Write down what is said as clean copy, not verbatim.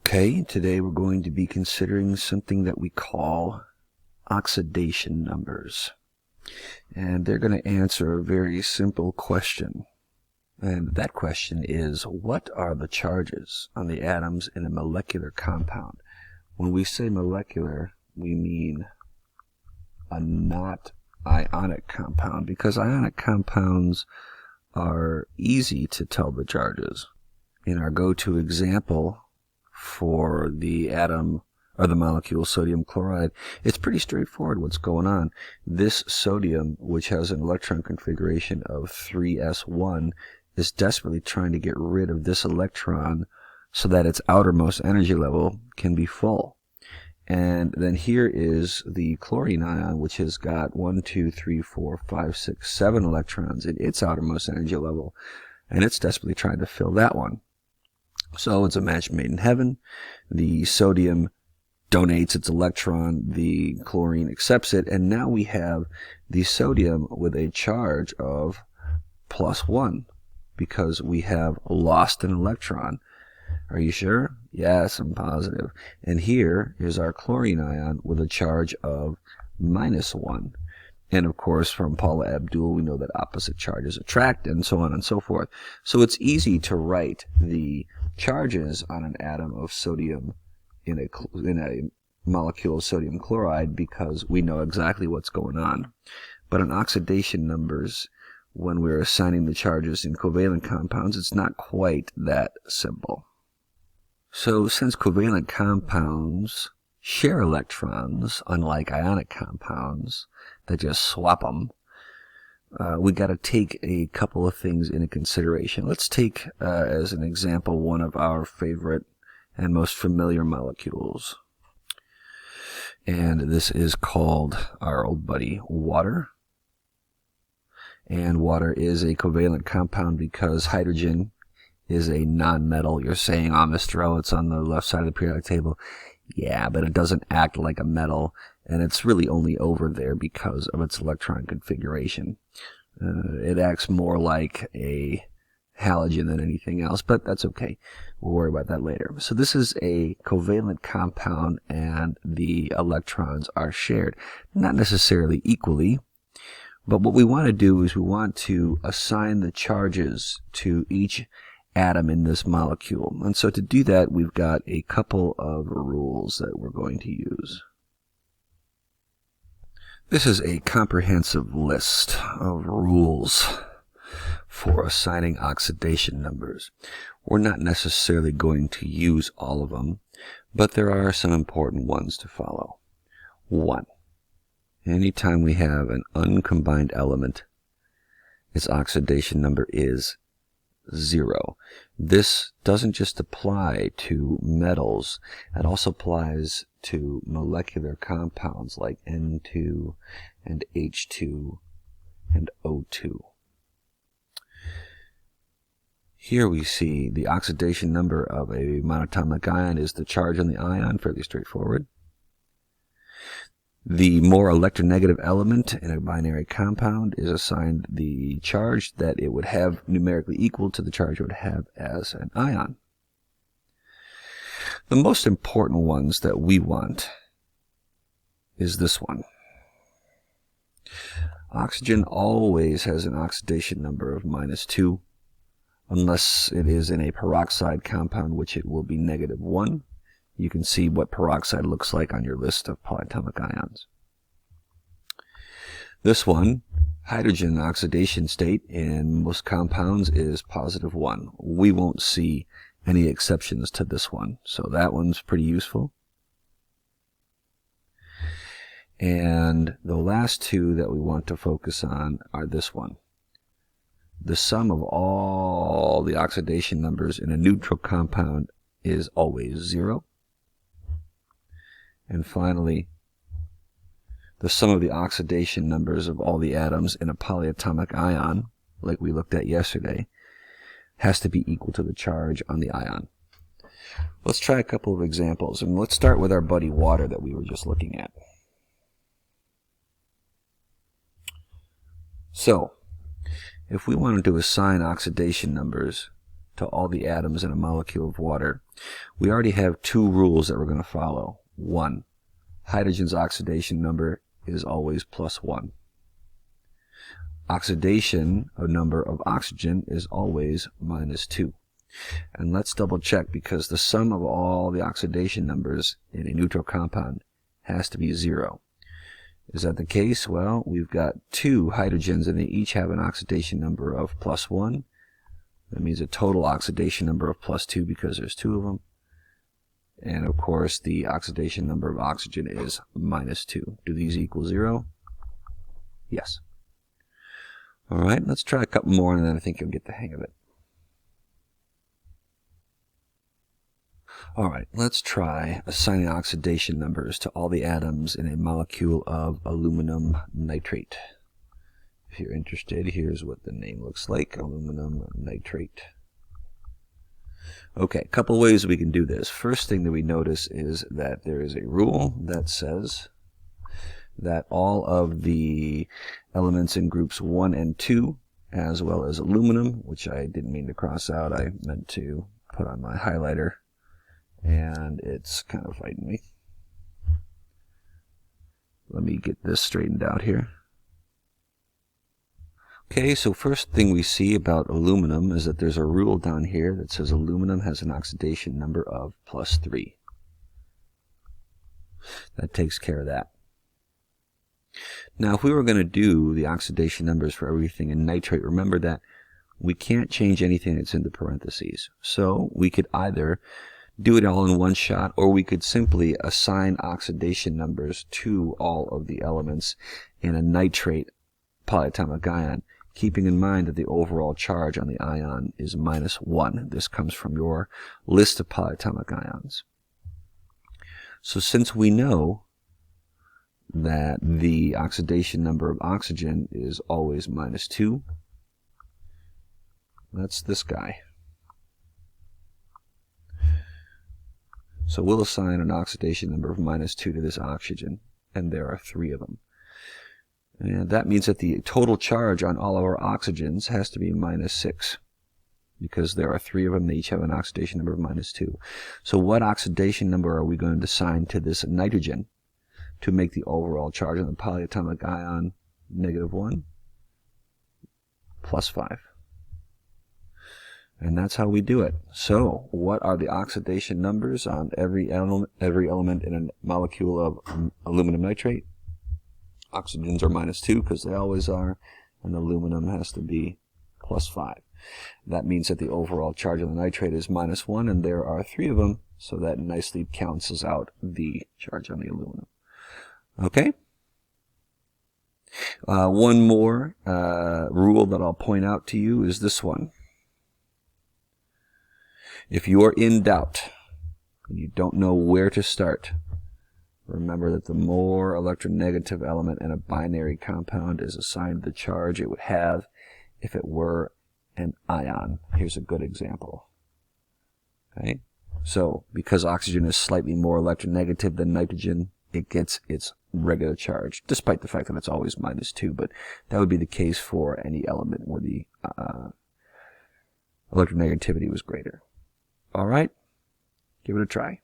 Okay, today we're going to be considering something that we call oxidation numbers. And they're going to answer a very simple question. And that question is, what are the charges on the atoms in a molecular compound? When we say molecular, we mean a not ionic compound, because ionic compounds are easy to tell the charges. In our go-to example for the atom or the molecule sodium chloride, it's pretty straightforward what's going on. This sodium, which has an electron configuration of 3s1, is desperately trying to get rid of this electron so that its outermost energy level can be full. And then here is the chlorine ion, which has got 1, 2, 3, 4, 5, 6, 7 electrons in its outermost energy level, and it's desperately trying to fill that one. So it's a match made in heaven. The sodium donates its electron, the chlorine accepts it, and now we have the sodium with a charge of +1 because we have lost an electron. Are you sure? Yes, I'm positive. And here is our chlorine ion with a charge of -1. And of course, from Paula Abdul, we know that opposite charges attract, and so on and so forth. So it's easy to write the charges on an atom of sodium in a molecule of sodium chloride because we know exactly what's going on. But in oxidation numbers, when we're assigning the charges in covalent compounds, it's not quite that simple. So since covalent compounds share electrons, unlike ionic compounds that just swap them, we got to take a couple of things into consideration. Let's take as an example one of our favorite and most familiar molecules. And this is called our old buddy water. And water is a covalent compound because hydrogen is a non-metal. You're saying, oh, Mr. O, it's on the left side of the periodic table. Yeah, but it doesn't act like a metal, and it's really only over there because of its electron configuration. It acts more like a halogen than anything else, but that's okay. We'll worry about that later. So this is a covalent compound, and the electrons are shared. Not necessarily equally, but what we want to do is we want to assign the charges to each atom in this molecule. And so to do that, we've got a couple of rules that we're going to use. This is a comprehensive list of rules for assigning oxidation numbers. We're not necessarily going to use all of them, but there are some important ones to follow. 1. Anytime we have an uncombined element, its oxidation number is 0. This doesn't just apply to metals, it also applies to molecular compounds like N2 and H2 and O2. Here we see the oxidation number of a monatomic ion is the charge on the ion, fairly straightforward. The more electronegative element in a binary compound is assigned the charge that it would have numerically equal to the charge it would have as an ion. The most important ones that we want is this one. Oxygen always has an oxidation number of -2, unless it is in a peroxide compound, which it will be -1. You can see what peroxide looks like on your list of polyatomic ions. This one, hydrogen oxidation state in most compounds is +1. We won't see any exceptions to this one, so that one's pretty useful. And the last two that we want to focus on are this one. The sum of all the oxidation numbers in a neutral compound is always 0. And finally, the sum of the oxidation numbers of all the atoms in a polyatomic ion, like we looked at yesterday, has to be equal to the charge on the ion. Let's try a couple of examples, and let's start with our buddy water that we were just looking at. So, if we wanted to assign oxidation numbers to all the atoms in a molecule of water, we already have two rules that we're going to follow. One, hydrogen's oxidation number is always +1. Oxidation number of oxygen is always -2. And let's double check, because the sum of all the oxidation numbers in a neutral compound has to be 0. Is that the case? Well, we've got two hydrogens and they each have an oxidation number of +1. That means a total oxidation number of +2 because there's two of them. And of course, the oxidation number of oxygen is -2. Do these equal 0? Yes. All right, let's try a couple more and then I think you'll get the hang of it. All right, let's try assigning oxidation numbers to all the atoms in a molecule of aluminum nitrate. If you're interested, here's what the name looks like, aluminum nitrate. Okay, a couple ways we can do this. First thing that we notice is that there is a rule that says that all of the elements in groups 1 and 2, as well as aluminum, which I didn't mean to cross out, I meant to put on my highlighter, and it's kind of fighting me. Let me get this straightened out here. Okay, so first thing we see about aluminum is that there's a rule down here that says aluminum has an oxidation number of +3. That takes care of that. Now, if we were going to do the oxidation numbers for everything in nitrate, remember that we can't change anything that's in the parentheses. So we could either do it all in one shot, or we could simply assign oxidation numbers to all of the elements in a nitrate polyatomic ion, keeping in mind that the overall charge on the ion is -1. This comes from your list of polyatomic ions. So since we know that the oxidation number of oxygen is always -2, that's this guy. So we'll assign an oxidation number of -2 to this oxygen, and there are 3 of them. And that means that the total charge on all of our oxygens has to be -6, because there are 3 of them. They each have an oxidation number of -2. So what oxidation number are we going to assign to this nitrogen to make the overall charge on the polyatomic ion -1 +5? And that's how we do it. So what are the oxidation numbers on every element in a molecule of aluminum nitrate? Oxygens are -2 because they always are, and aluminum has to be +5. That means that the overall charge on the nitrate is -1, and there are 3 of them, so that nicely cancels out the charge on the aluminum. Okay? One more rule that I'll point out to you is this one. If you're in doubt and you don't know where to start, remember that the more electronegative element in a binary compound is assigned the charge it would have if it were an ion. Here's a good example. Okay? So, because oxygen is slightly more electronegative than nitrogen, it gets its regular charge, despite the fact that it's always -2, but that would be the case for any element where the electronegativity was greater. All right, give it a try.